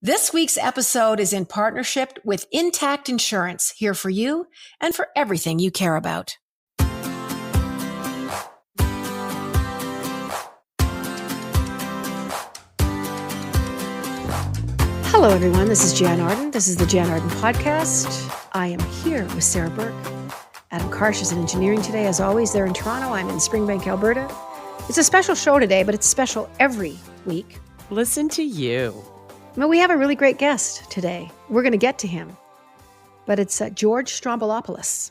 This week's episode is in partnership with Intact Insurance, here for you and for everything you care about. Hello, everyone. This is Jann Arden. This is the Jann Arden Podcast. I am here with Sarah Burke. Adam Karsh is in engineering today. As always, they're in Toronto. I'm in Springbank, Alberta. It's a special show today, but it's special every week. Listen to you. Well, we have a really great guest today. We're going to get to him. But it's George Stroumboulopoulos.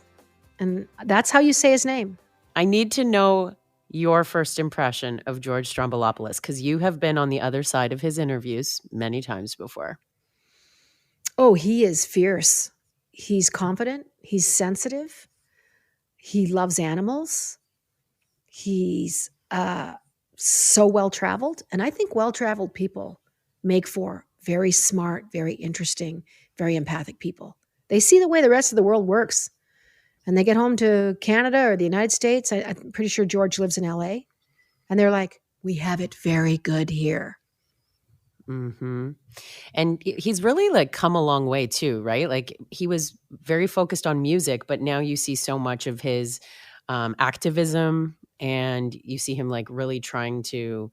And that's how you say his name. I need to know your first impression of George Stroumboulopoulos, because you have been on the other side of his interviews many times before. Oh, he is fierce. He's confident. He's sensitive. He loves animals. He's so well-traveled. And I think well-traveled people make for very smart, very interesting, very empathic people. They see the way the rest of the world works. And they get home to Canada or the United States. I'm pretty sure George lives in LA. And they're like, we have it very good here. Mm-hmm. And he's really come a long way too, right? Like he was very focused on music, but now you see so much of his activism, and you see him really trying to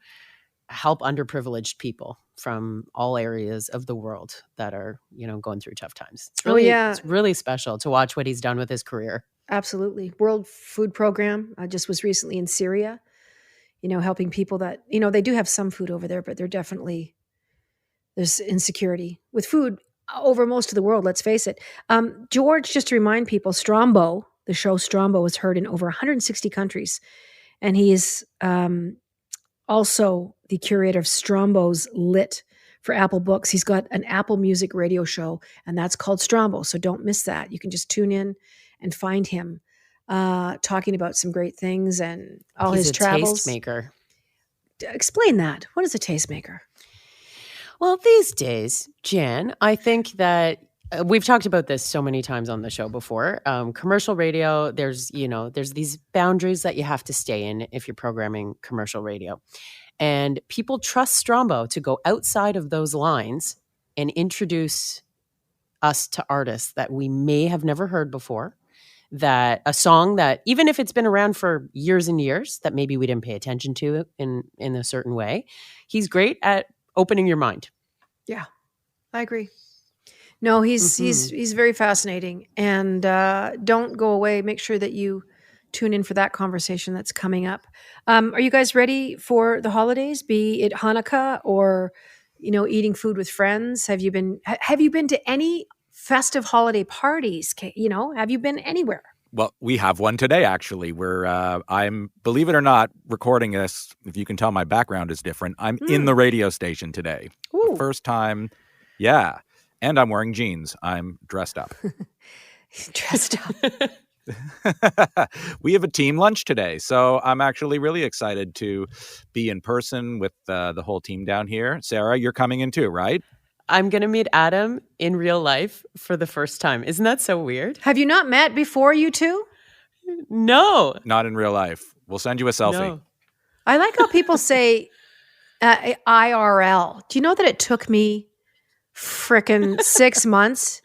help underprivileged people from all areas of the world that are, going through tough times. It's really special to watch what he's done with his career. Absolutely. World Food Program. I just was recently in Syria, helping people that, they do have some food over there, but there's insecurity with food over most of the world. Let's face it. George, just to remind people, the show Strombo is heard in over 160 countries. And he is, also the curator of Strombo's Lit for Apple Books. He's got an Apple Music radio show, and that's called Strombo. So don't miss that. You can just tune in and find him talking about some great things and all his travels. He's a tastemaker. Explain that. What is a tastemaker? Well, these days, Jan, I think that we've talked about this so many times on the show before. Commercial radio, there's these boundaries that you have to stay in if you're programming commercial radio. And people trust Strombo to go outside of those lines and introduce us to artists that we may have never heard before, that a song that, even if it's been around for years and years, that maybe we didn't pay attention to in a certain way. He's great at opening your mind. Yeah, I agree. No, he's very fascinating, and don't go away. Make sure that you tune in for that conversation that's coming up. Are you guys ready for the holidays? Be it Hanukkah or eating food with friends. Have you been to any festive holiday parties? Have you been anywhere? Well, we have one today, actually. I'm, believe it or not, recording this. If you can tell, my background is different. I'm in the radio station today. Ooh. The first time, yeah. And I'm wearing jeans. I'm dressed up. Dressed up. We have a team lunch today, so I'm actually really excited to be in person with the whole team down here. Sarah, you're coming in too, right? I'm going to meet Adam in real life for the first time. Isn't that so weird? Have you not met before, you two? No. Not in real life. We'll send you a selfie. No. I like how people say IRL. Do you know that it took me frickin' 6 months?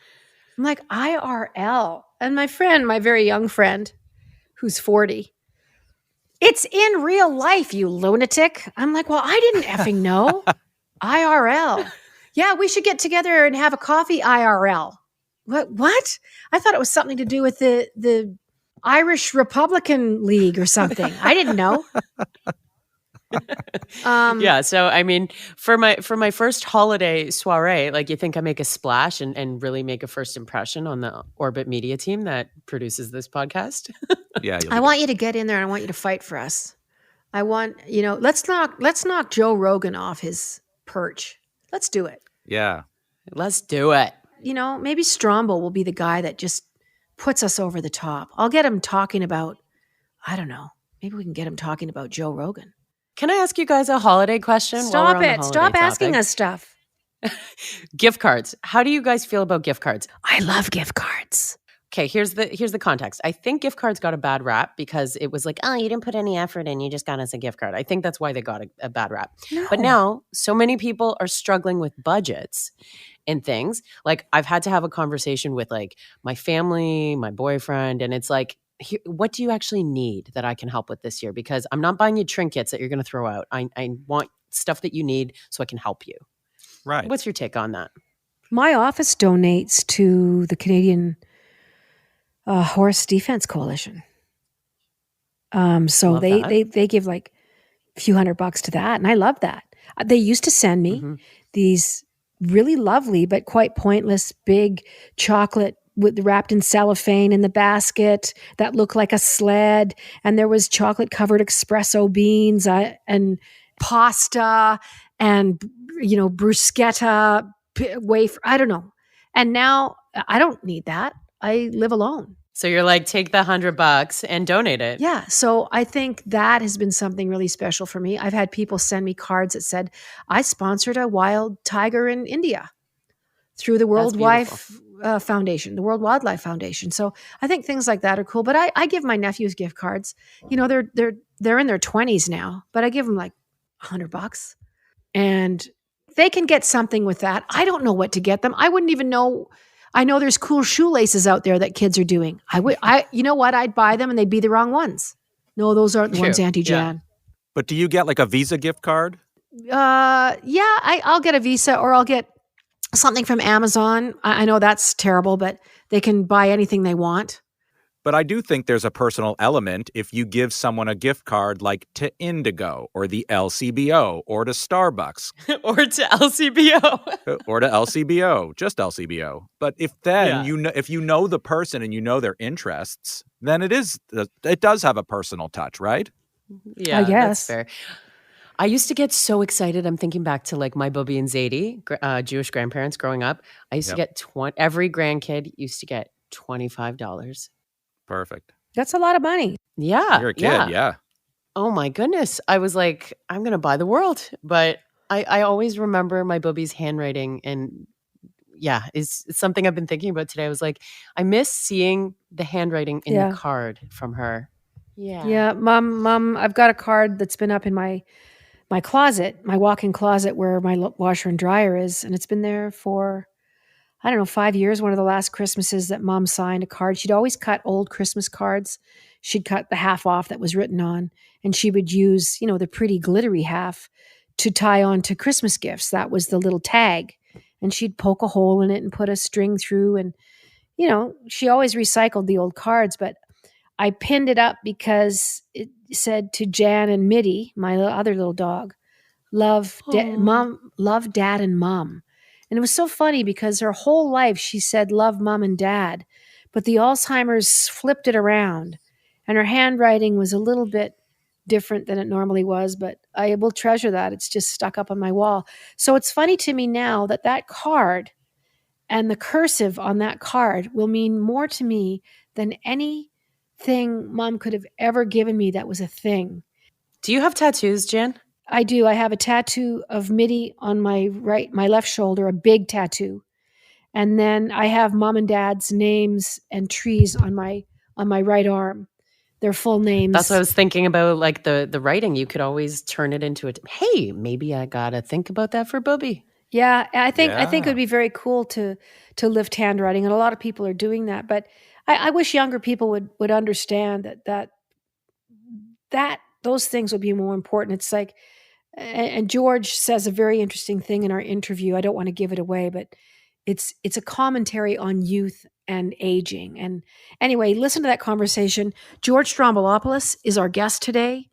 I'm like, IRL. And my very young friend, who's 40, it's in real life, you lunatic. I'm like, well, I didn't effing know. IRL. Yeah, we should get together and have a coffee IRL. What? I thought it was something to do with the Irish Republican League or something. I didn't know. Yeah, so I mean, for my first holiday soiree, you think I make a splash and really make a first impression on the Orbit Media team that produces this podcast. Yeah, I want you to get in there and I want you to fight for us. I want, let's knock Joe Rogan off his perch. Let's do it. Yeah. Let's do it. Maybe Strombo will be the guy that just puts us over the top. I'll get him talking about, I don't know, maybe we can get him talking about Joe Rogan. Can I ask you guys a holiday question? Stop it. Stop asking us stuff. Gift cards. How do you guys feel about gift cards? I love gift cards. okay, here's the context. I think gift cards got a bad rap because it was like, oh, you didn't put any effort in. You just got us a gift card. I think that's why they got a bad rap. But No. now so many people are struggling with budgets and things. Like I've had to have a conversation with like my family, my boyfriend, and it's like, what do you actually need that I can help with this year? Because I'm not buying you trinkets that you're going to throw out. I want stuff that you need so I can help you. Right. What's your take on that? My office donates to the Canadian Horse Defense Coalition. So Love that. they give like a few $100 to that, and I love that. They used to send me Mm-hmm. these really lovely but quite pointless big chocolate wrapped in cellophane in the basket that looked like a sled, and there was chocolate covered espresso beans and pasta and bruschetta wafer. I don't know. And now I don't need that. I live alone. So you're like, take the $100 and donate it. Yeah. So I think that has been something really special for me. I've had people send me cards that said, I sponsored a wild tiger in India through the World Wildlife Foundation, the World Wildlife Foundation. So I think things like that are cool. But I give my nephews gift cards. They're in their 20s now, but I give them like $100 and they can get something with that. I don't know what to get them. I wouldn't even know. I know there's cool shoelaces out there that kids are doing. You know what? I'd buy them and they'd be the wrong ones. No, those aren't the ones, Auntie Jan. But do you get like a Visa gift card? Yeah, I'll get a Visa or I'll get something from Amazon. I know that's terrible, but they can buy anything they want. But I do think there's a personal element if you give someone a gift card like to Indigo or the LCBO or to Starbucks. Or to LCBO. Or to LCBO, just LCBO. But if if you know the person and you know their interests, then it does have a personal touch, right? Yeah, I guess. That's fair. I used to get so excited. I'm thinking back to like my Bubby and Zadie, Jewish grandparents growing up. I used to get every grandkid used to get $25. Perfect. That's a lot of money. Yeah. You're a kid, yeah. Oh my goodness. I was like, I'm going to buy the world. But I always remember my Bubby's handwriting. And yeah, it's something I've been thinking about today. I was like, I miss seeing the handwriting in the card from her. Yeah. Yeah. Mom, I've got a card that's been up in my closet, my walk-in closet where my washer and dryer is. And it's been there for, I don't know, 5 years. One of the last Christmases that Mom signed a card. She'd always cut old Christmas cards. She'd cut the half off that was written on, and she would use, the pretty glittery half to tie on to Christmas gifts. That was the little tag. And she'd poke a hole in it and put a string through. And, she always recycled the old cards, but I pinned it up because it said to Jan and Mitty, my other little dog, love Mom, love Dad and Mom. And it was so funny because her whole life she said love Mom and Dad, but the Alzheimer's flipped it around and her handwriting was a little bit different than it normally was, but I will treasure that. It's just stuck up on my wall. So it's funny to me now that card and the cursive on that card will mean more to me than anything Mom could have ever given me that was a thing. Do you have tattoos, Jan? I do. I have a tattoo of Mitty on my left shoulder, a big tattoo. And then I have Mom and Dad's names and trees on my right arm. Their full names. That's what I was thinking about, like the writing. You could always turn it into hey, maybe I got to think about that for Bubby. Yeah, I think it would be very cool to lift handwriting, and a lot of people are doing that. But I wish younger people would understand that those things would be more important. It's like, and George says a very interesting thing in our interview. I don't want to give it away, but it's a commentary on youth and aging. And anyway, listen to that conversation. George Stroumboulopoulos is our guest today.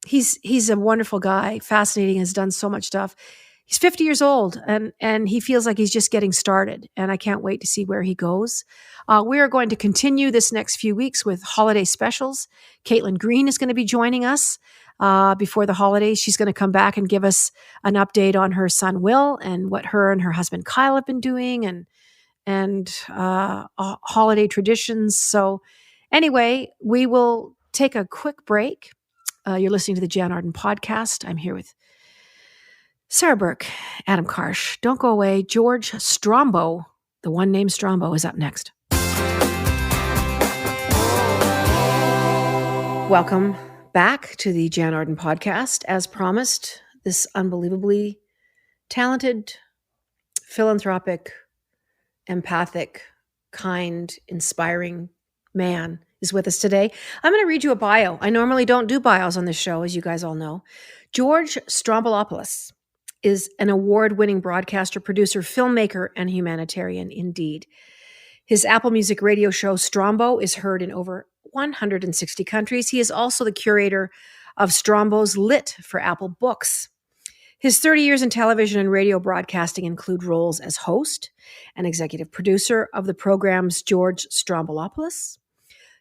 He's a wonderful guy, fascinating, has done so much stuff. He's 50 years old and he feels like he's just getting started. And I can't wait to see where he goes. We are going to continue this next few weeks with holiday specials. Caitlin Green is going to be joining us before the holidays. She's going to come back and give us an update on her son, Will, and what her and her husband, Kyle, have been doing and holiday traditions. So anyway, we will take a quick break. You're listening to the Jann Arden podcast. I'm here with Sarah Burke, Adam Karsh. Don't go away. George Strombo, the one named Strombo, is up next. Welcome back to the Jann Arden podcast. As promised, this unbelievably talented, philanthropic, empathic, kind, inspiring man is with us today. I'm going to read you a bio. I normally don't do bios on this show, as you guys all know. George Stroumboulopoulos is an award-winning broadcaster, producer, filmmaker, and humanitarian indeed. His Apple Music radio show, Strombo, is heard in over 160 countries. He is also the curator of Strombo's Lit for Apple Books. His 30 years in television and radio broadcasting include roles as host and executive producer of the programs George Stroumboulopoulos,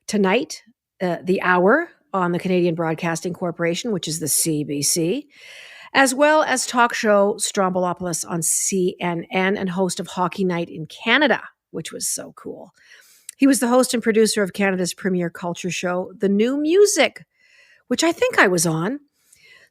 Tonight, The Hour on the Canadian Broadcasting Corporation, which is the CBC, as well as talk show Stroumboulopoulos on CNN and host of Hockey Night in Canada, which was so cool. He was the host and producer of Canada's premier culture show, The New Music, which I think I was on.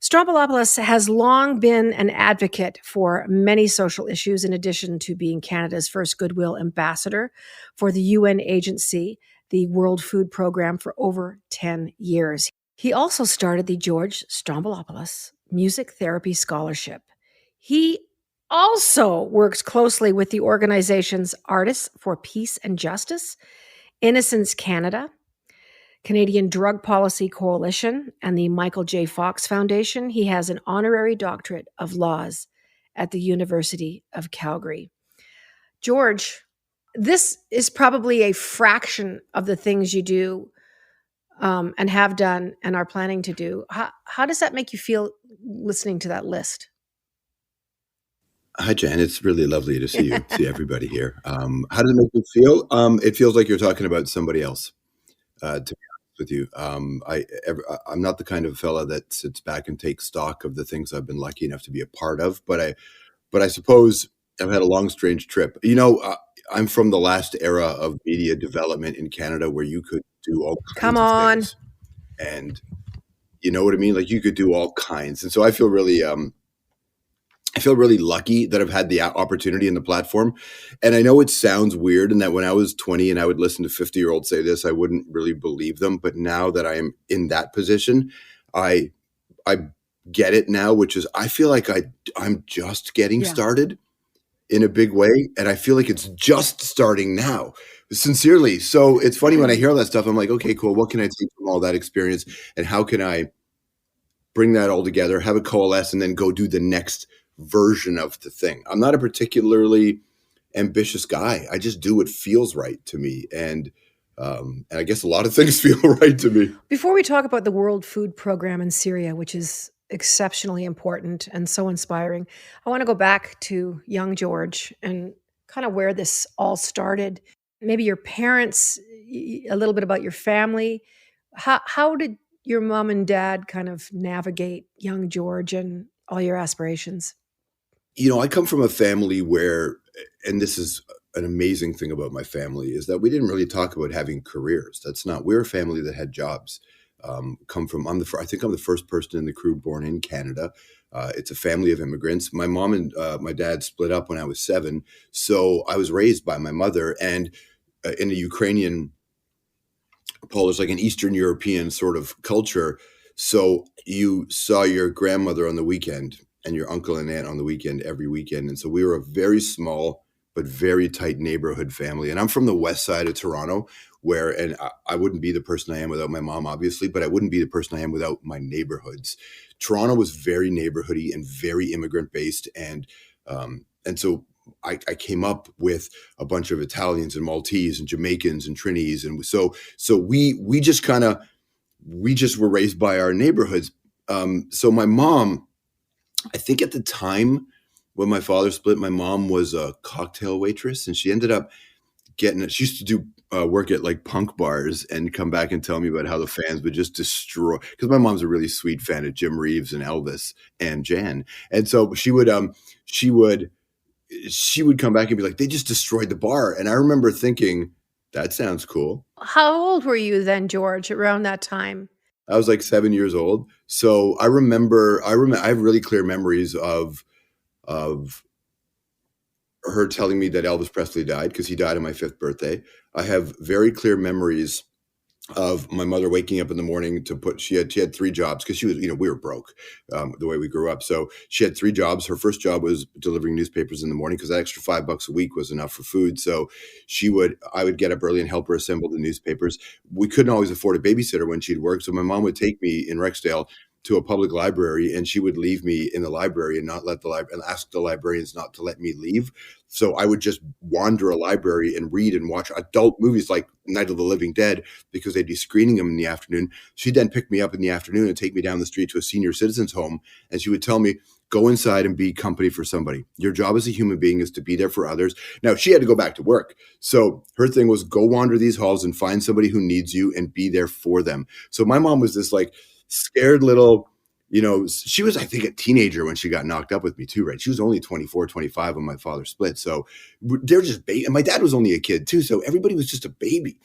Stroumboulopoulos has long been an advocate for many social issues, in addition to being Canada's first goodwill ambassador for the UN agency, the World Food Program, for over 10 years. He also started the George Stroumboulopoulos Music Therapy Scholarship. He also works closely with the organizations Artists for Peace and Justice, Innocence Canada, Canadian Drug Policy Coalition, and the Michael J. Fox Foundation. He has an honorary doctorate of laws at the University of Calgary. George, this is probably a fraction of the things you do and have done and are planning to do. How does that make you feel listening to that list? Hi, Jan. It's really lovely to see you, see everybody here. How does it make you feel? It feels like you're talking about somebody else, to be honest with you. I'm not the kind of fella that sits back and takes stock of the things I've been lucky enough to be a part of, but I suppose I've had a long, strange trip. I'm from the last era of media development in Canada where you could do all kinds of things. And you know what I mean? Like you could do all kinds. And so I feel really lucky that I've had the opportunity and the platform. And I know it sounds weird and that when I was 20 and I would listen to 50-year-olds say this, I wouldn't really believe them. But now that I am in that position, I get it now, which is I feel like I'm just getting started in a big way. And I feel like it's just starting now, sincerely. So it's funny when I hear all that stuff, I'm like, okay, cool. What can I take from all that experience? And how can I bring that all together, have it coalesce, and then go do the next version of the thing? I'm not a particularly ambitious guy. I just do what feels right to me. And I guess a lot of things feel right to me. Before we talk about the World Food Program in Syria, which is exceptionally important and so inspiring, I want to go back to young George and kind of where this all started. Maybe your parents, a little bit about your family. How did your mom and dad kind of navigate young George and all your aspirations? I come from a family where, and this is an amazing thing about my family, is that we didn't really talk about having careers. We're a family that had jobs. I think I'm the first person in the crew born in Canada. It's a family of immigrants. My mom and my dad split up when I was 7. So I was raised by my mother and in a Ukrainian, Polish, like an Eastern European sort of culture. So you saw your grandmother on the weekend and your uncle and aunt on the weekend every weekend. And so we were a very small but very tight neighborhood family. And I'm from the west side of Toronto, and I wouldn't be the person I am without my mom, obviously, but I wouldn't be the person I am without my neighborhoods. Toronto was very neighborhoody and very immigrant based. And so I came up with a bunch of Italians and Maltese and Jamaicans and Trinis. And so we just were raised by our neighborhoods. So my mom, I think at the time when my father split, my mom was a cocktail waitress and she ended up she used to do work at like punk bars and come back and tell me about how the fans would just destroy, because my mom's a really sweet fan of Jim Reeves and Elvis and Jann. And so she would come back and be like, they just destroyed the bar. And I remember thinking, that sounds cool. How old were you then, George, around that time? I was like 7 years old. So I have really clear memories of her telling me that Elvis Presley died, because he died on my 5th birthday. I have very clear memories of my mother waking up in the morning to put, she had 3 jobs because she was, we were broke, the way we grew up. So she had 3 jobs. Her first job was delivering newspapers in the morning because that extra $5 a week was enough for food. So I would get up early and help her assemble the newspapers. We couldn't always afford a babysitter when she'd work. So my mom would take me in Rexdale to a public library, and she would leave me in the library and not let the library, and ask the librarians not to let me leave. So I would just wander a library and read and watch adult movies like Night of the Living Dead, because they'd be screening them in the afternoon. She'd then pick me up in the afternoon and take me down the street to a senior citizens home. And she would tell me, go inside and be company for somebody. Your job as a human being is to be there for others. Now, she had to go back to work. So her thing was, go wander these halls and find somebody who needs you and be there for them. So my mom was this like scared little, she was, I think, a teenager when she got knocked up with me too, right? She was only 24, 25 when my father split. So they're just and my dad was only a kid too. So everybody was just a baby,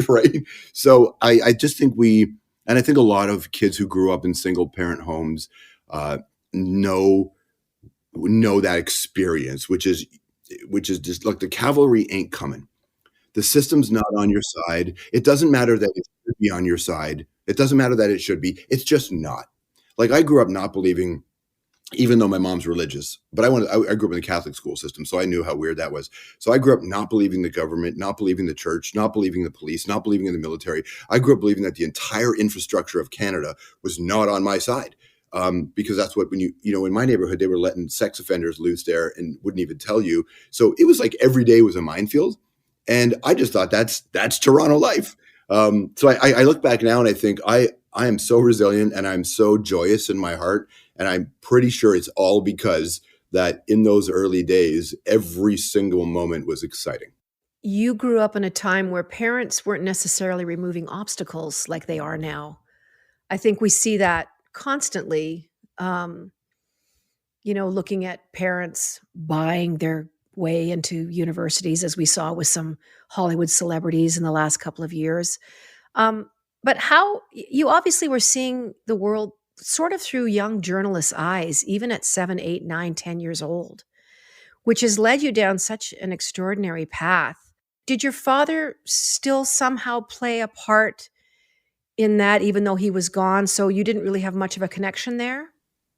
right? So I just think and I think a lot of kids who grew up in single parent homes know that experience, which is just like, the cavalry ain't coming. The system's not on your side. It doesn't matter that it should be on your side. It doesn't matter that it should be. It's just not. Like, I grew up not believing, even though my mom's religious, but I grew up in the Catholic school system, so I knew how weird that was. So I grew up not believing the government, not believing the church, not believing the police, not believing in the military. I grew up believing that the entire infrastructure of Canada was not on my side. Because that's what, when in my neighborhood, they were letting sex offenders loose there and wouldn't even tell you. So it was like every day was a minefield. And I just thought that's Toronto life. So I look back now and I think I am so resilient and I'm so joyous in my heart. And I'm pretty sure it's all because that in those early days, every single moment was exciting. You grew up in a time where parents weren't necessarily removing obstacles like they are now. I think we see that constantly, looking at parents buying their way into universities, as we saw with some Hollywood celebrities in the last couple of years. But how you obviously were seeing the world sort of through young journalists' eyes, even at 7, 8, 9, 10 years old, which has led you down such an extraordinary path. Did your father still somehow play a part in that, even though he was gone? So you didn't really have much of a connection there?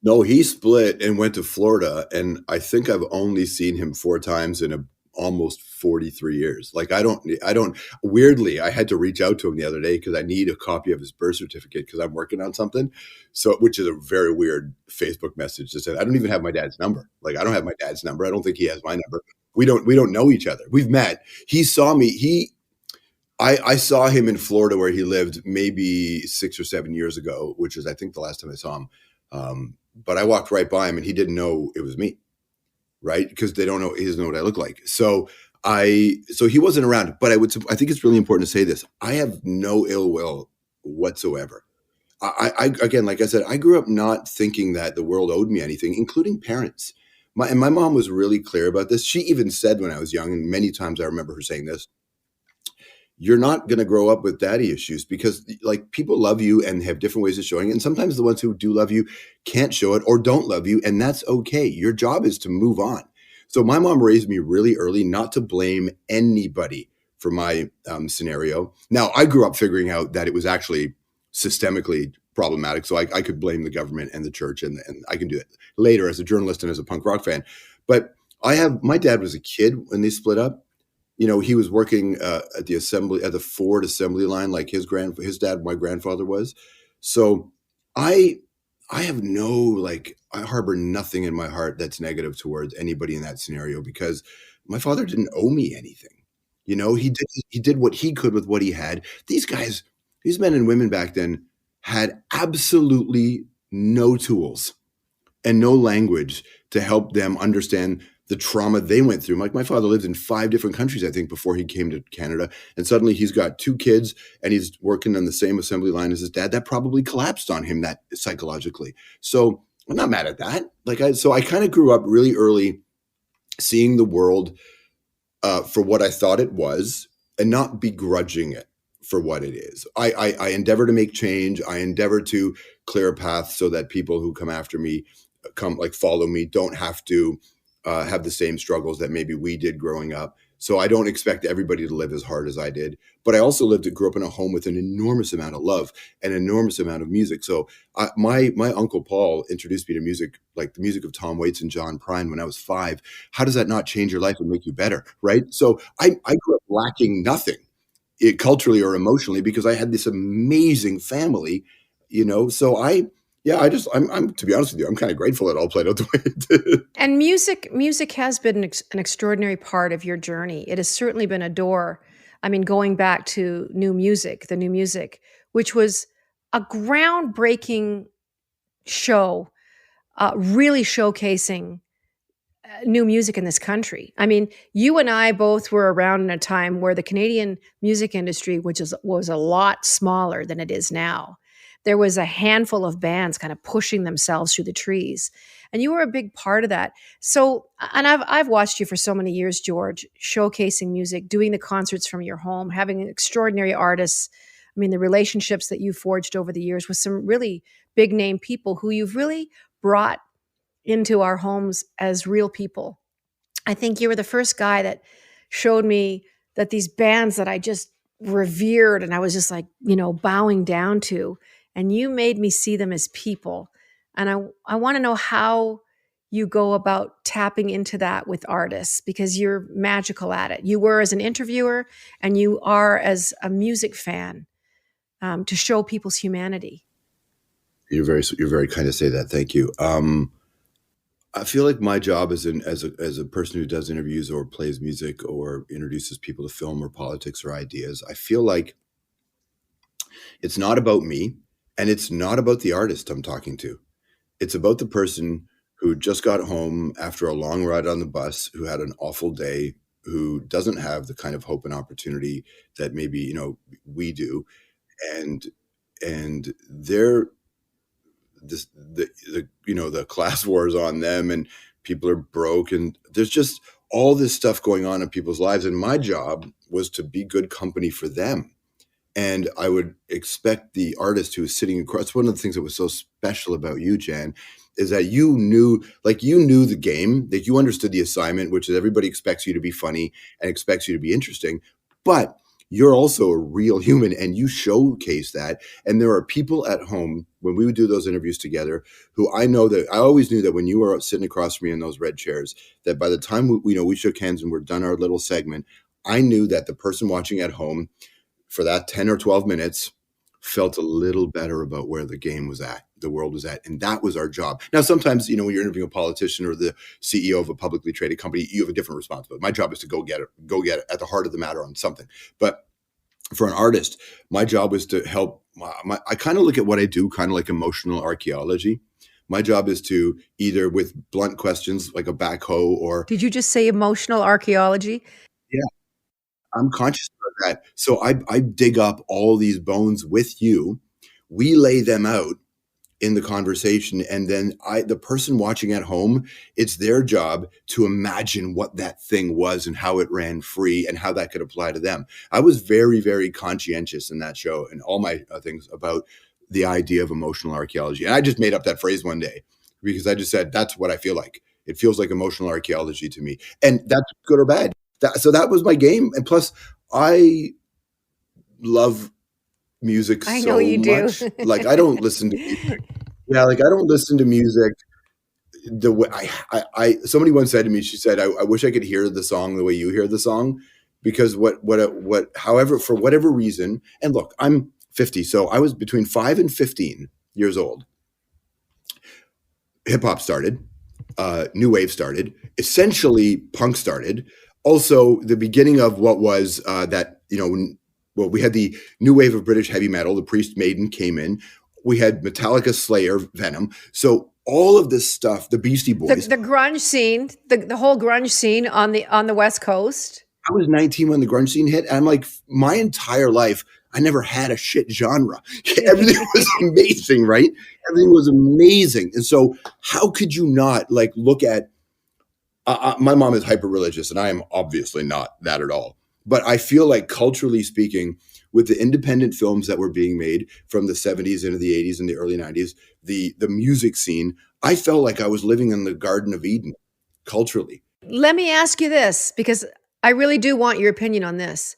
No, he split and went to Florida, and I think I've only seen him 4 times in almost 43 years. Like, I don't, weirdly, I had to reach out to him the other day because I need a copy of his birth certificate because I'm working on something. So, which is a very weird Facebook message that said, I don't even have my dad's number. Like, I don't have my dad's number. I don't think he has my number. We don't know each other. We've met. He saw me. I saw him in Florida where he lived maybe 6 or 7 years ago, which is, I think, the last time I saw him. But I walked right by him and he didn't know it was me, right? Because he doesn't know what I look like. So he wasn't around. But I think it's really important to say this. I have no ill will whatsoever. I again, like I said, I grew up not thinking that the world owed me anything, including parents. My mom was really clear about this. She even said when I was young, and many times I remember her saying this, you're not going to grow up with daddy issues, because like, people love you and have different ways of showing it. And sometimes the ones who do love you can't show it or don't love you. And that's okay. Your job is to move on. So my mom raised me really early not to blame anybody for my scenario. Now, I grew up figuring out that it was actually systemically problematic. So I could blame the government and the church, and I can do it later as a journalist and as a punk rock fan. But my dad was a kid when they split up. He was working at the Ford assembly line, like his dad, my grandfather, was. So I have I harbor nothing in my heart that's negative towards anybody in that scenario, because my father didn't owe me anything. He did what he could with what he had. These guys, these men and women back then had absolutely no tools and no language to help them understand the trauma they went through. Like, my father lived in 5 different countries, I think, before he came to Canada. And suddenly he's got 2 kids and he's working on the same assembly line as his dad. That probably collapsed on him, that psychologically. So I'm not mad at that. So I kind of grew up really early seeing the world for what I thought it was and not begrudging it for what it is. I endeavor to make change. I endeavor to clear a path so that people who come after me follow me, don't have to have the same struggles that maybe we did growing up. So I don't expect everybody to live as hard as I did. But I also grew up in a home with an enormous amount of love and an enormous amount of music. So my Uncle Paul introduced me to music, like the music of Tom Waits and John Prine when I was 5. How does that not change your life and make you better, right? So I grew up lacking nothing culturally or emotionally because I had this amazing family, So I'm to be honest with you, I'm kind of grateful it all played out the way it did. And music has been an extraordinary part of your journey. It has certainly been a door. I mean, going back to the new music, which was a groundbreaking show, really showcasing new music in this country. I mean, you and I both were around in a time where the Canadian music industry, was a lot smaller than it is now. There was a handful of bands kind of pushing themselves through the trees, and you were a big part of that. So, and I've watched you for so many years, George, showcasing music, doing the concerts from your home, having extraordinary artists. I mean, the relationships that you forged over the years with some really big name people who you've really brought into our homes as real people. I think you were the first guy that showed me that these bands that I just revered and I was just like, bowing down to, and you made me see them as people. And I want to know how you go about tapping into that with artists, because you're magical at it. You were as an interviewer and you are as a music fan, to show people's humanity. You're very kind to say that. Thank you. I feel like my job as a person who does interviews or plays music or introduces people to film or politics or ideas, I feel like it's not about me and it's not about the artist I'm talking to. It's about the person who just got home after a long ride on the bus, who had an awful day, who doesn't have the kind of hope and opportunity that maybe, we do. And they're the class war is on them and people are broke and there's just all this stuff going on in people's lives. And my job was to be good company for them. And I would expect the artist who was sitting across. One of the things that was so special about you, Jann, is that you knew the game, that you understood the assignment, which is everybody expects you to be funny and expects you to be interesting. But you're also a real human and you showcase that. And there are people at home when we would do those interviews together who I always knew that when you were sitting across from me in those red chairs, that by the time we shook hands and we're done our little segment, I knew that the person watching at home for that 10 or 12 minutes felt a little better about where the game was at, the world was at. And that was our job. Now, sometimes, when you're interviewing a politician or the CEO of a publicly traded company, you have a different responsibility. My job is to go get it at the heart of the matter on something. But for an artist, my job was to help. I kind of look at what I do kind of like emotional archaeology. My job is to either with blunt questions like a backhoe or... Did you just say emotional archaeology? Yeah, I'm conscious of that. So I dig up all these bones with you. We lay them out in the conversation. And then the person watching at home, it's their job to imagine what that thing was and how it ran free and how that could apply to them. I was very, very conscientious in that show and all my things about the idea of emotional archaeology. And I just made up that phrase one day because I just said, that's what I feel like. It feels like emotional archaeology to me. And that's good or bad. So that was my game. And plus, I love music so much. I know you do. Like, I don't listen to music. Yeah, like, I don't listen to music the way somebody once said to me, she said, I wish I could hear the song the way you hear the song, because however, for whatever reason, and look, I'm 50, so I was between 5 and 15 years old. Hip hop started, new wave started, essentially punk started. Also, the beginning of what was we had the new wave of British heavy metal. The Priest, Maiden came in. We had Metallica, Slayer, Venom. So all of this stuff, the Beastie Boys, the grunge scene, the whole grunge scene on the West Coast. I was 19 when the grunge scene hit. And I'm like, my entire life, I never had a shit genre. Everything was amazing, right? Everything was amazing. And so how could you not look at, my mom is hyper religious and I am obviously not that at all. But I feel like culturally speaking, with the independent films that were being made from the 70s into the 80s and the early 90s, the music scene, I felt like I was living in the Garden of Eden. culturally. Let me ask you this, because I really do want your opinion on this.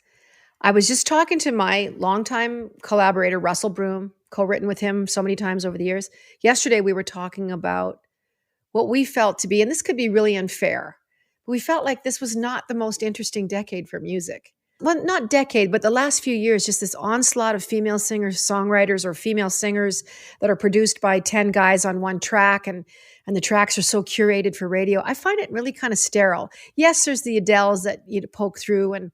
I was just talking to my longtime collaborator, Russell Broom, co-written with him so many times over the years. Yesterday, we were talking about what we felt to be, and this could be really unfair, but we felt like this was not the most interesting decade for music. Well, not decade, but the last few years, just this onslaught of female singers, songwriters, or female singers that are produced by 10 guys on one track, and the tracks are so curated for radio. I find it really kind of sterile. Yes, there's the Adeles that you poke through, and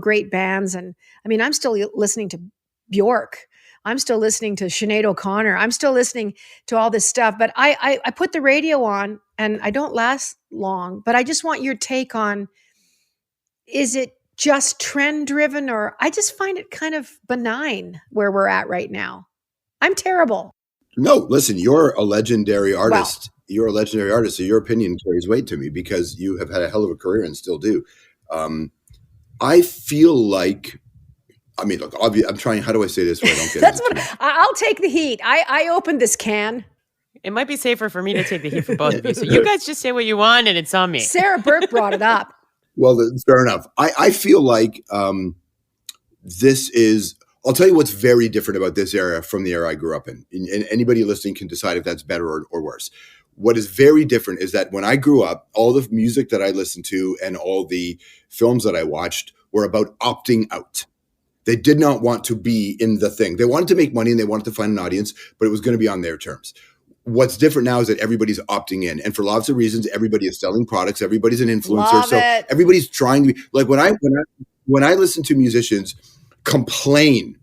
great bands. And I mean, I'm still listening to Bjork. I'm still listening to Sinead O'Connor. I'm still listening to all this stuff. But I put the radio on, and I don't last long. But I just want your take on, is it just trend driven, or I just find it kind of benign where we're at right now? I'm terrible. No, listen, you're a legendary artist. Wow. You're a legendary artist, so your opinion carries weight to me because you have had a hell of a career and still do. I feel like, I mean, look, I'm trying, how do I say this where I don't get That's what I'll take the heat. I opened this can. It might be safer for me to take the heat for both of you. So you guys just say what you want and it's on me. Sarah Burke brought it up. Well, fair enough. I feel like this is, I'll tell you what's very different about this era from the era I grew up in. And anybody listening can decide if that's better or worse. What is very different is that when I grew up, all the music that I listened to and all the films that I watched were about opting out. They did not want to be in the thing. They wanted to make money and they wanted to find an audience, but it was going to be on their terms. What's different now is that everybody's opting in. And for lots of reasons, everybody is selling products. Everybody's an influencer. Everybody's trying to be like, when I listen to musicians complain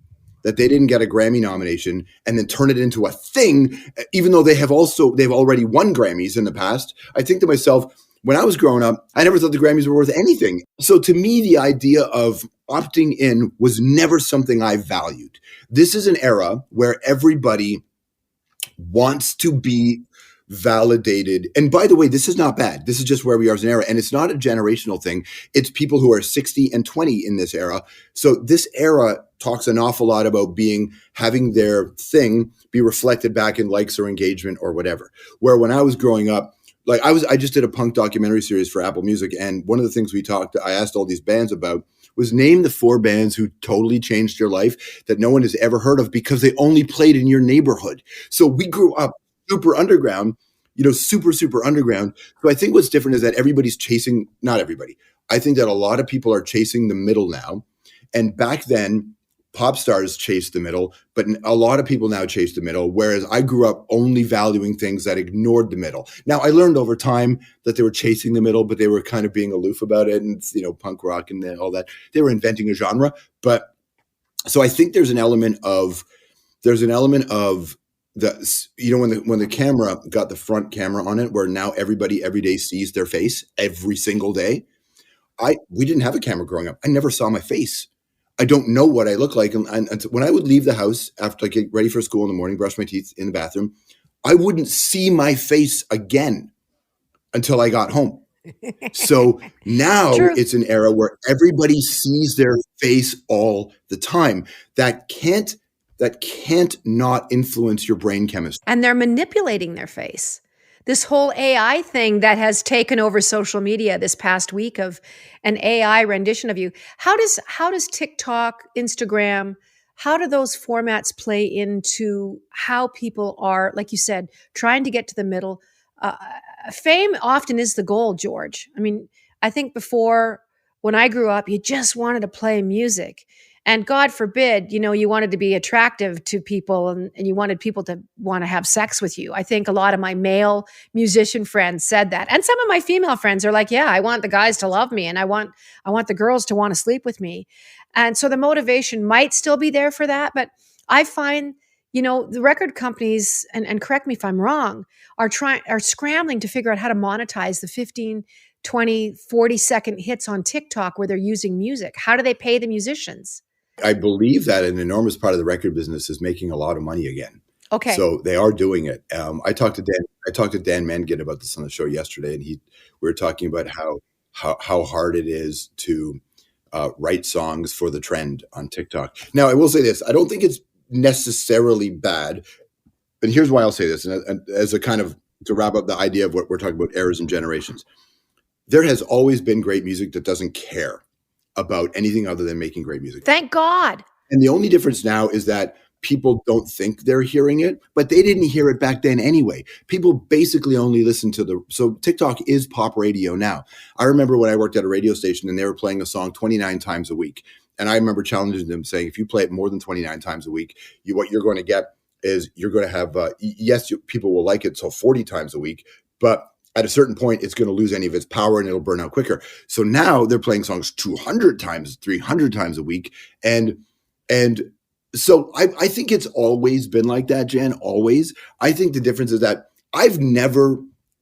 that they didn't get a Grammy nomination and then turn it into a thing, even though they've already won Grammys in the past, I think to myself, when I was growing up, I never thought the Grammys were worth anything. So to me, the idea of opting in was never something I valued. This is an era where everybody wants to be validated. And by the way, this is not bad. This is just where we are as an era. And it's not a generational thing. It's people who are 60 and 20 in this era. So this era talks an awful lot about having their thing be reflected back in likes or engagement or whatever. Where when I was growing up, like I just did a punk documentary series for Apple Music. And one of the things I asked all these bands about was name the 4 bands who totally changed your life that no one has ever heard of because they only played in your neighborhood. So we grew up super underground, super, super underground. So I think what's different is that everybody's chasing, not everybody. I think that a lot of people are chasing the middle now. And back then, pop stars chased the middle, but a lot of people now chase the middle, whereas I grew up only valuing things that ignored the middle. Now, I learned over time that they were chasing the middle, but they were kind of being aloof about it, and punk rock and all that. They were inventing a genre. But so I think there's an element of the, when the camera got the front camera on it, where now everybody every day sees their face every single day. We didn't have a camera growing up. I never saw my face. I don't know what I look like. And when I would leave the house after I get ready for school in the morning, brush my teeth in the bathroom, I wouldn't see my face again until I got home. So now it's an era where everybody sees their face all the time. That can't not influence your brain chemistry. And they're manipulating their face. This whole AI thing that has taken over social media this past week of an AI rendition of you. How does TikTok, Instagram, how do those formats play into how people are, like you said, trying to get to the middle? Fame often is the goal, George. I mean, I think before, when I grew up, you just wanted to play music. And God forbid, you wanted to be attractive to people and you wanted people to want to have sex with you. I think a lot of my male musician friends said that. And some of my female friends are like, yeah, I want the guys to love me and I want the girls to want to sleep with me. And so the motivation might still be there for that. But I find, the record companies, and correct me if I'm wrong, are scrambling to figure out how to monetize the 15, 20, 40-second hits on TikTok where they're using music. How do they pay the musicians? I believe that an enormous part of the record business is making a lot of money again. Okay. So they are doing it. I talked to Dan Mangan about this on the show yesterday, and we were talking about how hard it is to write songs for the trend on TikTok. Now, I will say this. I don't think it's necessarily bad. And here's why I'll say this. And as a kind of to wrap up the idea of what we're talking about, eras and generations. there has always been great music that doesn't care about anything other than making great music. Thank God. And the only difference now is that people don't think they're hearing it, but they didn't hear it back then anyway. People basically only listen to so TikTok is pop radio now. I remember when I worked at a radio station and they were playing a song 29 times a week. And I remember challenging them saying, if you play it more than 29 times a week, what you're going to get is you're going to have, people will like it so 40 times a week, but at a certain point, it's going to lose any of its power and it'll burn out quicker. So now they're playing songs 200 times, 300 times a week. And so I think it's always been like that, Jan, always. I think the difference is that I've never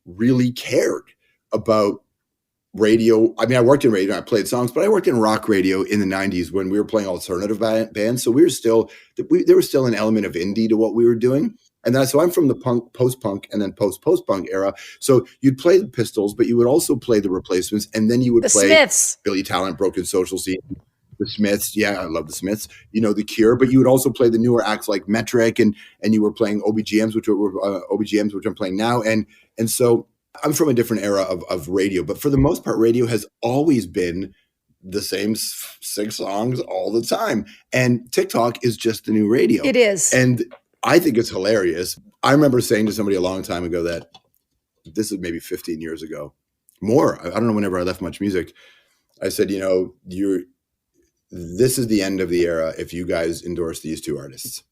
really cared about radio. I mean, I worked in radio and I played songs, but I worked in rock radio in the 90s when we were playing alternative bands. So there was still an element of indie to what we were doing. And so I'm from the punk, post-punk, and then post-punk era. So you'd play the Pistols, but you would also play the Replacements, and then you would play Smiths. Billy Talent, Broken Social Scene, the Smiths. Yeah, I love the Smiths. The Cure, but you would also play the newer acts like Metric, and you were playing OBGMs, which I'm playing now. And so I'm from a different era of radio, but for the most part, radio has always been the same 6 songs all the time. And TikTok is just the new radio. It is. And I think it's hilarious. I remember saying to somebody a long time ago that this is maybe 15 years ago, more. I don't know, whenever I left Much Music, I said, this is the end of the era if you guys endorse these 2 artists.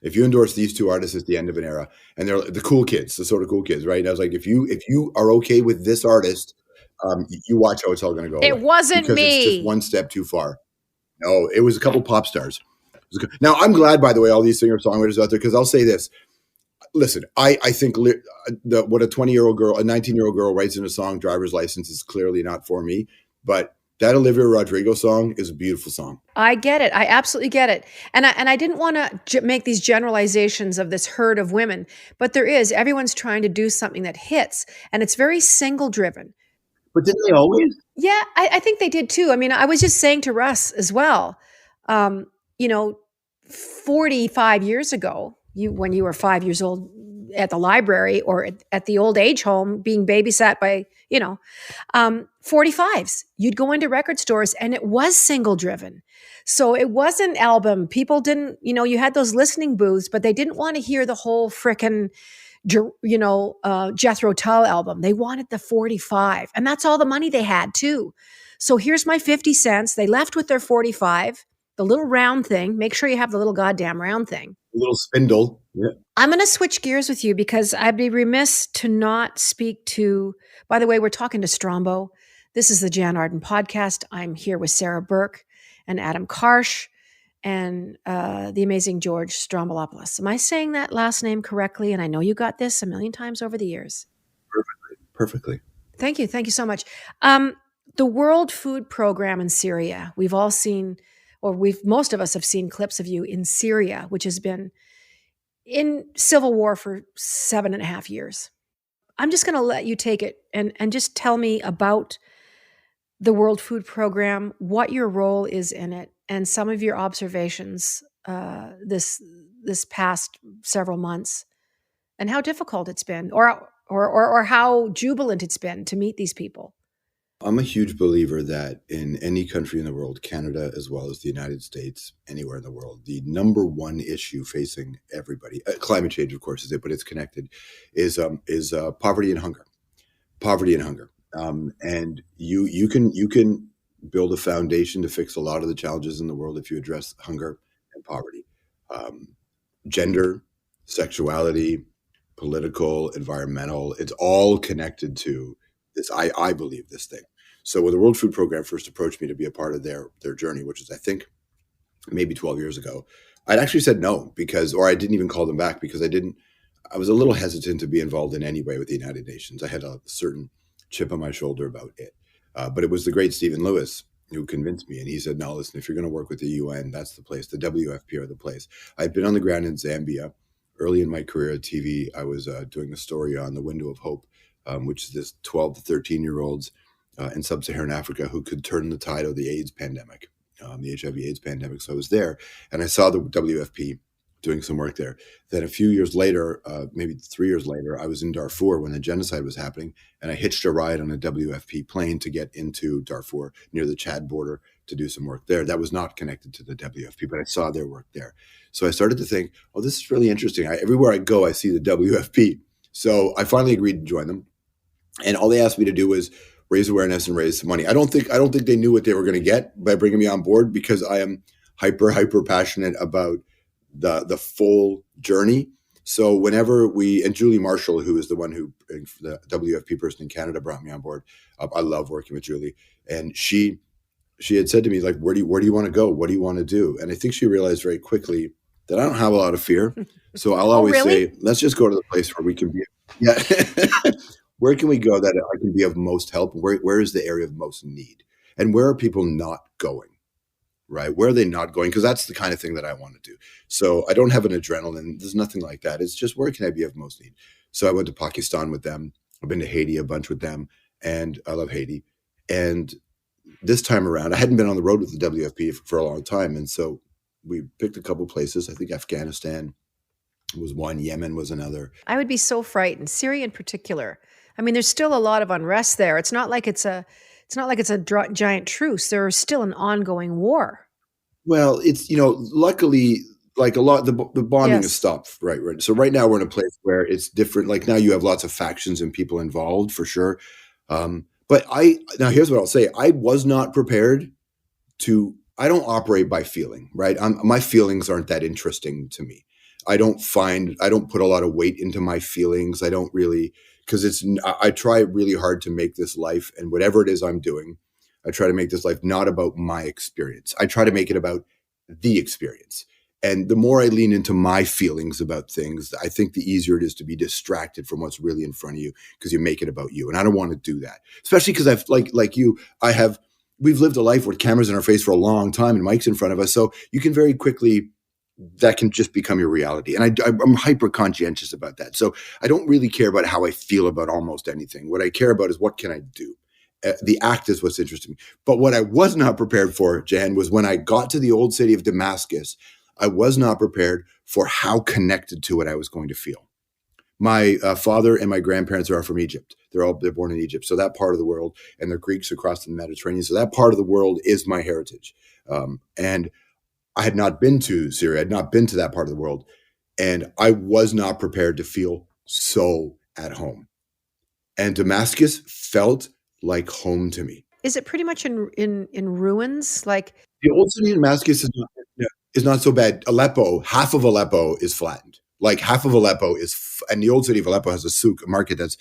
If you endorse these 2 artists, it's the end of an era. And they're the cool kids, the sort of cool kids, right? And I was like, if you are okay with this artist, you watch how it's all going to go. It wasn't because me. It's just one step too far. No, it was a couple pop stars. Now, I'm glad, by the way, all these singer-songwriters out there, because I'll say this. Listen, I think what a 20-year-old girl, a 19-year-old girl writes in a song, Driver's License, is clearly not for me. But that Olivia Rodrigo song is a beautiful song. I get it. I absolutely get it. And I didn't want to make these generalizations of this herd of women, but everyone's trying to do something that hits, and it's very single-driven. But didn't they always? Yeah, I think they did too. I mean, I was just saying to Russ as well, 45 years ago, when you were 5 years old at the library or at the old age home being babysat by, 45s, you'd go into record stores and it was single driven. So it wasn't album. People didn't, you had those listening booths, but they didn't want to hear the whole frickin', Jethro Tull album. They wanted the 45, and that's all the money they had too. So here's my 50 cents. They left with their 45, the little round thing. Make sure you have the little goddamn round thing. A little spindle. Yeah. I'm going to switch gears with you because I'd be remiss to not speak to, by the way, we're talking to Strombo. This is the Jann Arden podcast. I'm here with Sarah Burke and Adam Karsh and the amazing George Stroumboulopoulos. Am I saying that last name correctly? And I know you got this a million times over the years. Perfectly. Thank you. Thank you so much. The World Food Program in Syria, we've all seen, or most of us have seen clips of you in Syria, which has been in civil war for 7.5 years. I'm just going to let you take it and just tell me about the World Food Program, what your role is in it, and some of your observations this past several months, and how difficult it's been, or how jubilant it's been to meet these people. I'm a huge believer that in any country in the world, Canada as well as the United States, anywhere in the world, the number one issue facing everybody, climate change, of course, is it, but it's connected, is poverty and hunger. Poverty and hunger. And you can build a foundation to fix a lot of the challenges in the world if you address hunger and poverty. Gender, sexuality, political, environmental, it's all connected to this. I believe this thing. So when the World Food Program first approached me to be a part of their journey, which is, I think, maybe 12 years ago, I'd actually said no or I didn't even call them back because I was a little hesitant to be involved in any way with the United Nations. I had a certain chip on my shoulder about it. But it was the great Stephen Lewis who convinced me. And he said, no, listen, if you're going to work with the UN, that's the place. The WFP are the place. I'd been on the ground in Zambia. Early in my career at TV, I was doing a story on the Window of Hope, which is this 12 to 13-year-olds in sub-Saharan Africa who could turn the tide of the AIDS pandemic, the HIV AIDS pandemic. So I was there and I saw the WFP doing some work there. Then a few years later, maybe 3 years later, I was in Darfur when the genocide was happening, and I hitched a ride on a WFP plane to get into Darfur near the Chad border to do some work there. That was not connected to the WFP, but I saw their work there. So I started to think, oh, this is really interesting. Everywhere I go, I see the WFP. So I finally agreed to join them. And all they asked me to do was raise awareness and raise some money. I don't think they knew what they were going to get by bringing me on board, because I am hyper passionate about the full journey. So whenever and Julie Marshall, who is the one who, the WFP person in Canada, brought me on board. I love working with Julie, and she had said to me, like, where do you want to go? What do you want to do? And I think she realized very quickly that I don't have a lot of fear. So I'll always say, let's just go to the place where we can be. Yeah. Where can we go that I can be of most help? Where is the area of most need? And where are people not going? Right? Where are they not going? Because that's the kind of thing that I want to do. So I don't have an adrenaline. There's nothing like that. It's just, where can I be of most need? So I went to Pakistan with them. I've been to Haiti a bunch with them, and I love Haiti. And this time around, I hadn't been on the road with the WFP for a long time. And so we picked a couple places. I think Afghanistan was one, Yemen was another. I would be so frightened, Syria in particular. I mean, there's still a lot of unrest there. It's not like it's a giant truce. There is still an ongoing war. Well, it's, luckily, like the bombing has stopped, right? So right now we're in a place where it's different. Like now you have lots of factions and people involved, for sure. But now here's what I'll say. I was not prepared I don't operate by feeling, right? My feelings aren't that interesting to me. I don't put a lot of weight into my feelings. I don't really, because I try really hard to make this life, and whatever it is I'm doing, I try to make this life not about my experience. I try to make it about the experience. And the more I lean into my feelings about things, I think the easier it is to be distracted from what's really in front of you, because you make it about you. And I don't want to do that, especially because I've we've lived a life with cameras in our face for a long time and mics in front of us. So you can very quickly, that can just become your reality. And I'm hyper conscientious about that. So I don't really care about how I feel about almost anything. What I care about is, what can I do? The act is what's interesting. But what I was not prepared for, Jan, was when I got to the old city of Damascus, I was not prepared for how connected to it I was going to feel. My father and my grandparents are from Egypt. They're born in Egypt. So that part of the world, and they're Greeks across the Mediterranean. So that part of the world is my heritage. And I had not been to Syria. I had not been to that part of the world. And I was not prepared to feel so at home. And Damascus felt like home to me. Is it pretty much in ruins? Like, the old city of Damascus is not so bad. Aleppo, half of Aleppo is flattened. Like half of Aleppo and the old city of Aleppo has a souk, a market that's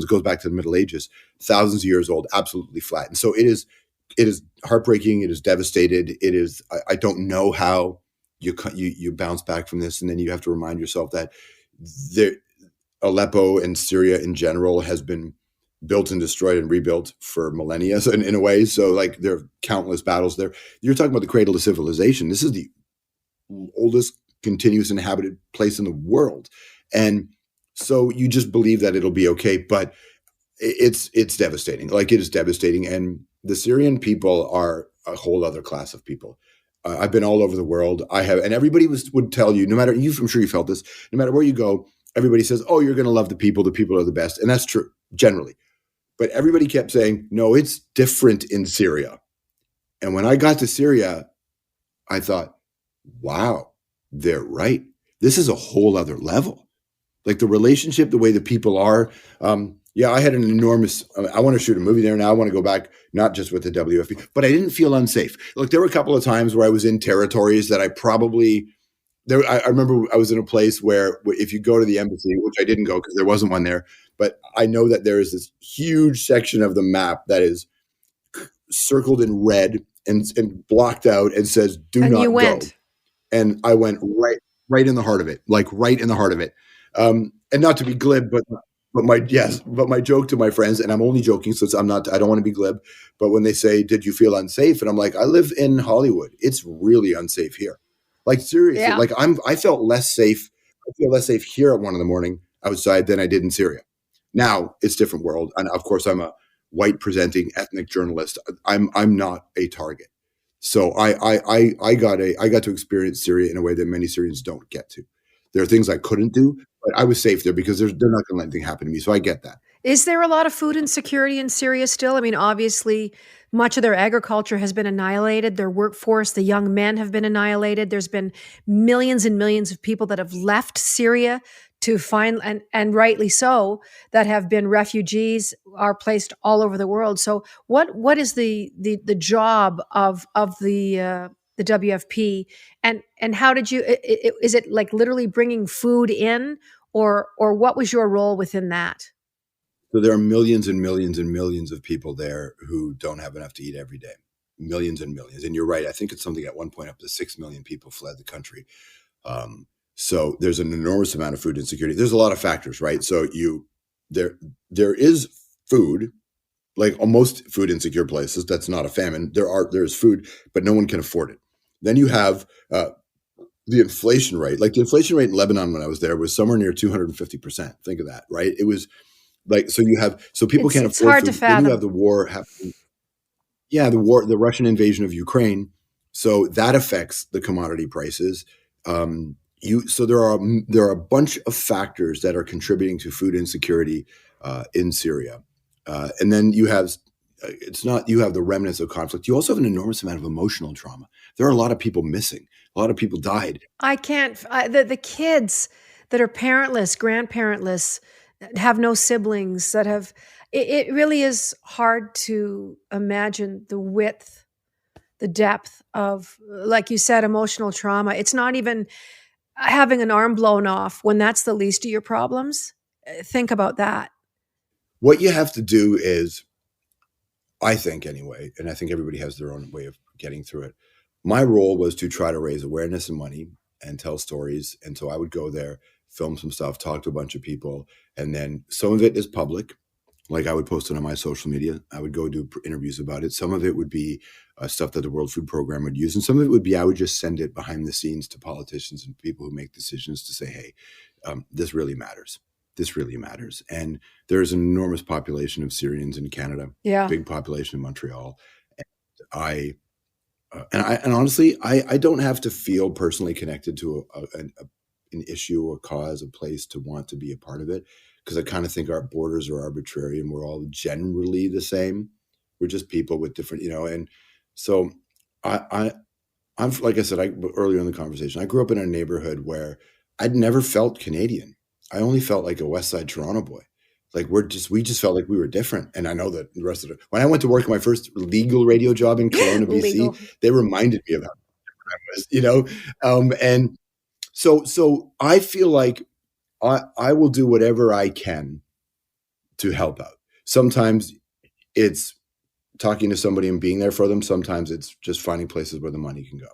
goes back to the Middle Ages, thousands of years old, absolutely flattened. So it is heartbreaking. It is devastated. It is, I don't know how you bounce back from this. And then you have to remind yourself that Aleppo and Syria in general has been built and destroyed and rebuilt for millennia, so in a way. So like there are countless battles there. You're talking about the cradle of civilization. This is the oldest continuous inhabited place in the world. And so you just believe that it'll be okay, but it's devastating. Like it is devastating. And the Syrian people are a whole other class of people. I've been all over the world. And everybody would tell you, I'm sure you felt this, no matter where you go, everybody says, oh, you're going to love the people are the best. And that's true, generally. But everybody kept saying, no, it's different in Syria. And when I got to Syria, I thought, wow, they're right. This is a whole other level. Like the relationship, the way the people are. I had an enormous, I want to shoot a movie there now. I want to go back, not just with the WFP, but I didn't feel unsafe. Look, there were a couple of times where I was in territories that I remember I was in a place where if you go to the embassy, which I didn't go because there wasn't one there, but I know that there is this huge section of the map that is circled in red and blocked out and says, do not go. And I went right in the heart of it, like right in the heart of it. And not to be glib, but my joke to my friends, and I'm only joking, so I don't want to be glib, but when they say, did you feel unsafe? And I'm like, I live in Hollywood. It's really unsafe here. Like seriously, like I felt less safe. I feel less safe here at 1 a.m. outside than I did in Syria. Now it's a different world. And of course I'm a white presenting ethnic journalist. I'm not a target. So I got to experience Syria in a way that many Syrians don't get to. There are things I couldn't do, but I was safe there because they're not going to let anything happen to me. So I get that. Is there a lot of food insecurity in Syria still? I mean, obviously, much of their agriculture has been annihilated. Their workforce, the young men have been annihilated. There's been millions and millions of people that have left Syria to find, and rightly so, that have been refugees, are placed all over the world. So, what is the job of the WFP, and how did you? Is it like literally bringing food in, or what was your role within that? So there are millions and millions and millions of people there who don't have enough to eat every day. Millions and millions. And you're right. I think it's something at one point up to 6 million people fled the country. So there's an enormous amount of food insecurity. There's a lot of factors, right? So there is food, like most food insecure places. That's not a famine. There's food, but no one can afford it. Then you have the inflation rate. Like the inflation rate in Lebanon when I was there was somewhere near 250%. Think of that, right? It was like, so people can't afford it's hard food. to fathom. Then you have the war happening. Yeah, the Russian invasion of Ukraine. So that affects the commodity prices. So there are a bunch of factors that are contributing to food insecurity in Syria, and then you have the remnants of conflict. You also have an enormous amount of emotional trauma. There are a lot of people missing. A lot of people died. The kids that are parentless, grandparentless, have no siblings, that have, it really is hard to imagine the width, the depth of, like you said, emotional trauma. It's not even having an arm blown off when that's the least of your problems. Think about that. What you have to do is, I think anyway, and I think everybody has their own way of getting through it. My role was to try to raise awareness and money and tell stories. And so I would go there, film some stuff, talk to a bunch of people. And then some of it is public. Like I would post it on my social media. I would go do interviews about it. Some of it would be stuff that the World Food Program would use. And some of it would be, I would just send it behind the scenes to politicians and people who make decisions to say, hey, this really matters. This really matters. And there's an enormous population of Syrians in Canada, big population in Montreal. And and honestly, I don't have to feel personally connected to an issue, a cause, a place to want to be a part of it. Because I kind of think our borders are arbitrary and we're all generally the same. We're just people with different, and so I'm like I said, earlier in the conversation, I grew up in a neighborhood where I'd never felt Canadian. I only felt like a West Side Toronto boy. Like we just felt like we were different. And I know that the rest of it, when I went to work at my first legal radio job in Kelowna, BC, they reminded me of how different I was, and so I feel like I will do whatever I can to help out. Sometimes it's talking to somebody and being there for them. Sometimes it's just finding places where the money can go.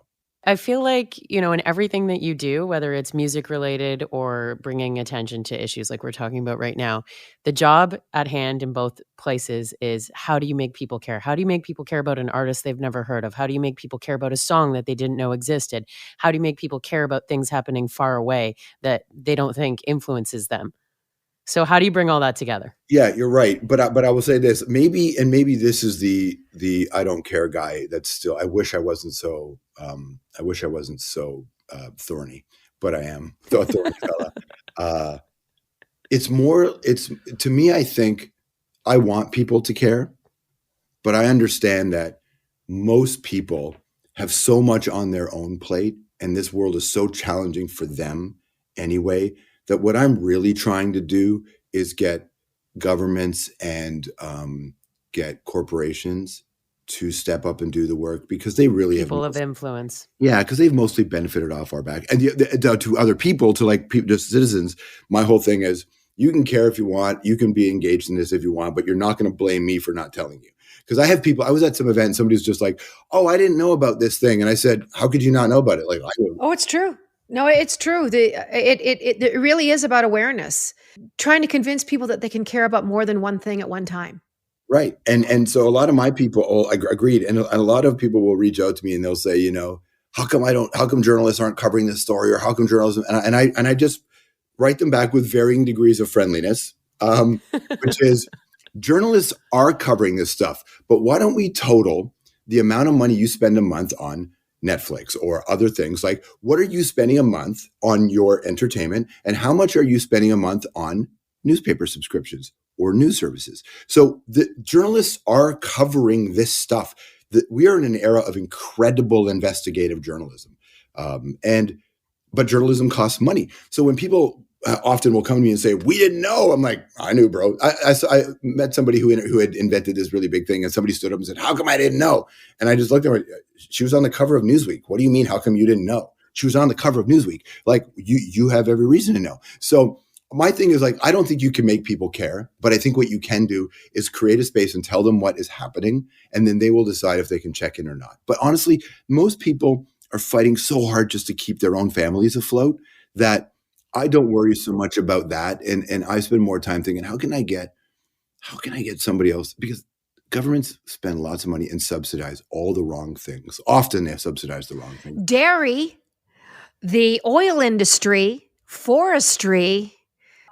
I feel like, in everything that you do, whether it's music related or bringing attention to issues like we're talking about right now, the job at hand in both places is, how do you make people care? How do you make people care about an artist they've never heard of? How do you make people care about a song that they didn't know existed? How do you make people care about things happening far away that they don't think influences them? So how do you bring all that together? Yeah, you're right. But I will say this, maybe this is the I don't care guy that's still, I wish I wasn't so thorny, but I am a thorny fella. It's to me, I think I want people to care, but I understand that most people have so much on their own plate and this world is so challenging for them anyway, that what I'm really trying to do is get governments and get corporations to step up and do the work, because they really people of influence. Yeah, because they've mostly benefited off our back. And to other people, to like just citizens, my whole thing is, you can care if you want, you can be engaged in this if you want, but you're not going to blame me for not telling you. Because I have people, I was at some event and somebody was just like, oh, I didn't know about this thing. And I said, how could you not know about it? Like, oh, it's true. No, it's true. It really is about awareness, trying to convince people that they can care about more than one thing at one time. Right. And so a lot of my people agreed. And a lot of people will reach out to me and they'll say, how come journalists aren't covering this story, or how come journalism? And I just write them back with varying degrees of friendliness, which is, journalists are covering this stuff, but why don't we total the amount of money you spend a month on Netflix or other things. Like, what are you spending a month on your entertainment, and how much are you spending a month on newspaper subscriptions or news services? So the journalists are covering this stuff. We are in an era of incredible investigative journalism. But journalism costs money. So when people often will come to me and say, we didn't know, I'm like, I knew, bro. I met somebody who had invented this really big thing, and somebody stood up and said, how come I didn't know? And I just looked at her. She was on the cover of Newsweek. What do you mean, how come you didn't know? She was on the cover of Newsweek. Like, you have every reason to know. So my thing is, like, I don't think you can make people care, but I think what you can do is create a space and tell them what is happening, and then they will decide if they can check in or not. But honestly, most people are fighting so hard just to keep their own families afloat that I don't worry so much about that. And I spend more time thinking, how can I get somebody else? Because governments spend lots of money and subsidize all the wrong things. Often they subsidize the wrong things. Dairy, the oil industry, forestry,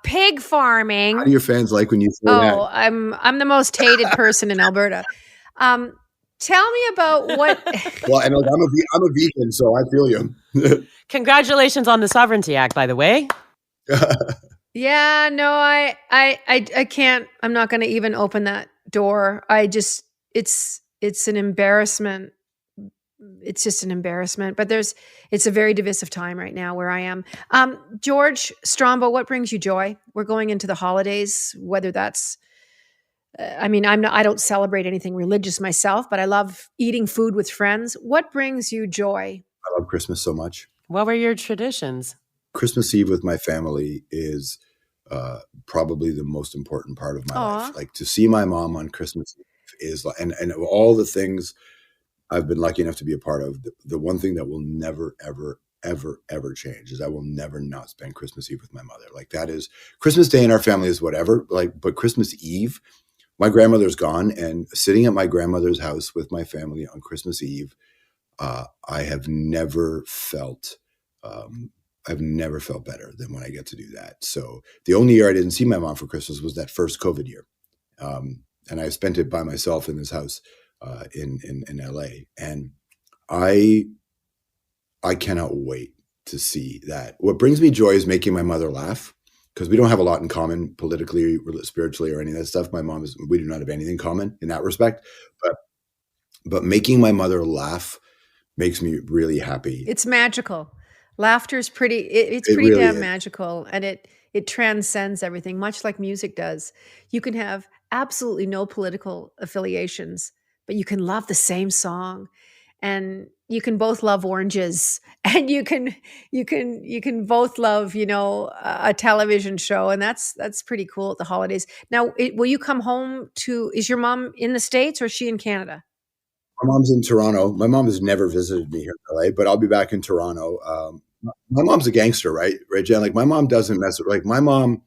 pig farming. How do your fans like when you say that? I'm the most hated person in Alberta. Tell me about what. Well, and I'm a vegan, so I feel you. Congratulations on the Sovereignty Act, by the way. Yeah, no, I can't. I'm not going to even open that door. It's an embarrassment. It's just an embarrassment. But it's a very divisive time right now where I am. George Strombo, what brings you joy? We're going into the holidays, whether that's. I don't celebrate anything religious myself, but I love eating food with friends. What brings you joy? I love Christmas so much. What were your traditions? Christmas Eve with my family is probably the most important part of my life. Like, to see my mom on Christmas Eve is, and of all the things I've been lucky enough to be a part of, the one thing that will never, ever, ever, ever change is I will never not spend Christmas Eve with my mother. Like, that is Christmas Day in our family is whatever. Like, but Christmas Eve, my grandmother's gone, and sitting at my grandmother's house with my family on Christmas Eve, I have never felt better than when I get to do that. So the only year I didn't see my mom for Christmas was that first COVID year. And I spent it by myself in this house in LA. And I cannot wait to see that. What brings me joy is making my mother laugh, because we don't have a lot in common politically, spiritually, or any of that stuff. We do not have anything in common in that respect. But making my mother laugh makes me really happy. It's magical. Laughter is it's pretty really damn magical, and it transcends everything, much like music does. You can have absolutely no political affiliations, but you can love the same song, and you can both love oranges, and you can both love, a television show, and that's pretty cool at the holidays. Now, will you come home is your mom in the States or is she in Canada? My mom's in Toronto. My mom has never visited me here in LA, but I'll be back in Toronto. My mom's a gangster, right, Jen? Like, my mom doesn't mess with, like, my mom,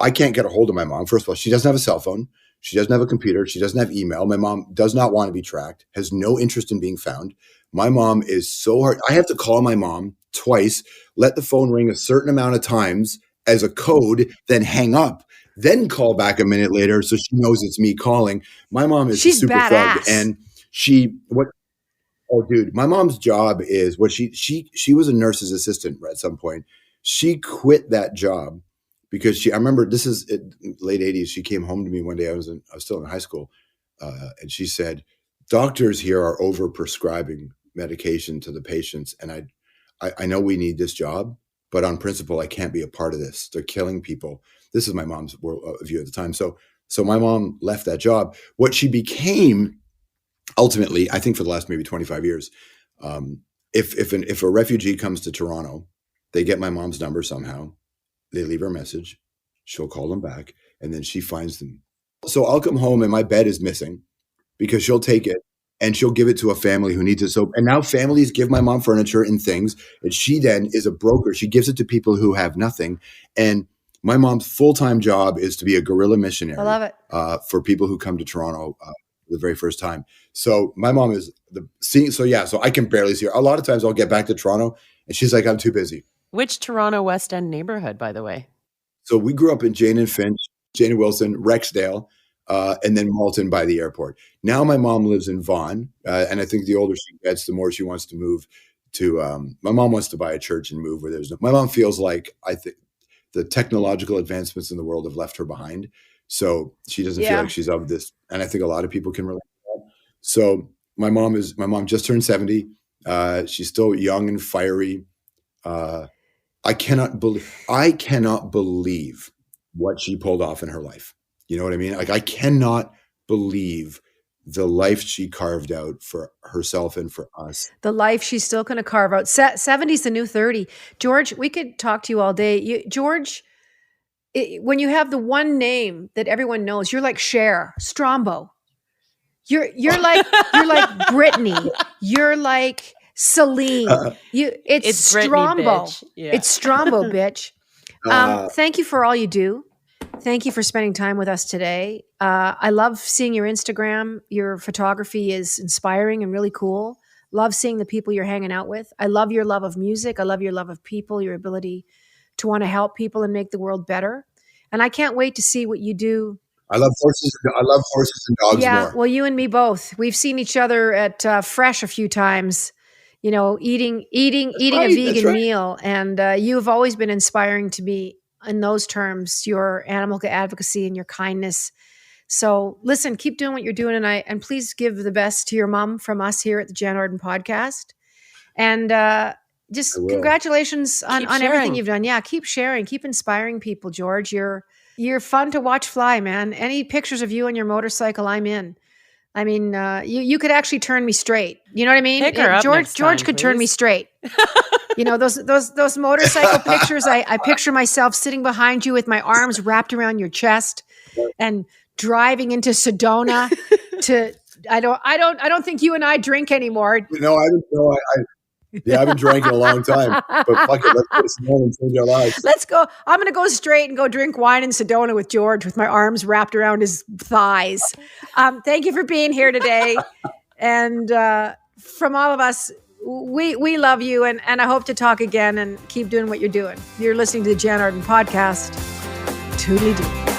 I can't get a hold of my mom. First of all, she doesn't have a cell phone. She doesn't have a computer. She doesn't have email. My mom does not want to be tracked, has no interest in being found. My mom is so hard. I have to call my mom twice, let the phone ring a certain amount of times as a code, then hang up, then call back a minute later so she knows it's me calling. My mom is She's a super badass. thug. And oh, dude, my mom's job is she was a nurse's assistant at some point. She quit that job because I remember this is late 80s. She came home to me one day. I was still in high school. And she said, doctors here are over prescribing medication to the patients. And I know we need this job, but on principle, I can't be a part of this. They're killing people. This is my mom's view at the time. So my mom left that job. What she became ultimately, I think for the last maybe 25 years, if a refugee comes to Toronto, they get my mom's number somehow. They leave her a message. She'll call them back, and then she finds them. So I'll come home and my bed is missing because she'll take it and she'll give it to a family who needs it. So, and now families give my mom furniture and things, and she then is a broker. She gives it to people who have nothing. And my mom's full-time job is to be a guerrilla missionary. I love it. For people who come to Toronto the very first time. So my mom is so I can barely see her. A lot of times I'll get back to Toronto and she's like, I'm too busy. Which Toronto West End neighborhood, by the way? So we grew up in Jane and Finch, Jane and Wilson, Rexdale. and then Malton by the airport. Now my mom lives in Vaughan, and I think the older she gets, the more she wants to move to. My mom wants to buy a church and move where there's no. My mom feels like I think the technological advancements in the world have left her behind, so she doesn't feel like she's of this. And I think a lot of people can relate to that. So my mom just turned 70. She's still young and fiery. I cannot believe what she pulled off in her life. You know what I mean? Like, I cannot believe the life she carved out for herself and for us. The life she's still going to carve out. 70 is the new 30. George, we could talk to you all day. George, when you have the one name that everyone knows, you're like Cher, Strombo. You're like Britney. You're like Celine. It's Strombo. Yeah. It's Strombo, bitch. Thank you for all you do. Thank you for spending time with us today. I love seeing your Instagram. Your photography is inspiring and really cool. Love seeing the people you're hanging out with. I love your love of music. I love your love of people, your ability to want to help people and make the world better. And I can't wait to see what you do. I love horses and dogs more. Well, you and me both. We've seen each other at Fresh a few times, eating a vegan meal. And you have always been inspiring to me in those terms, your animal advocacy and your kindness. So listen, keep doing what you're doing. And please give the best to your mom from us here at the Jann Arden podcast. And just congratulations on everything you've done. Yeah, keep sharing, keep inspiring people, George. You're fun to watch fly, man. Any pictures of you on your motorcycle, I'm in. I mean, you could actually turn me straight. You know what I mean? Pick her up next time, George could turn me straight. Those motorcycle pictures. I picture myself sitting behind you with my arms wrapped around your chest and driving into Sedona. I don't think you and I drink anymore. No, I don't know. I haven't drank in a long time, but fuck it, let's go to Sedona and change our lives. Let's go. I'm going to go straight and go drink wine in Sedona with George with my arms wrapped around his thighs. Thank you for being here today. And from all of us, we love you, and I hope to talk again and keep doing what you're doing. You're listening to the Jann Arden podcast. Toodly-doo.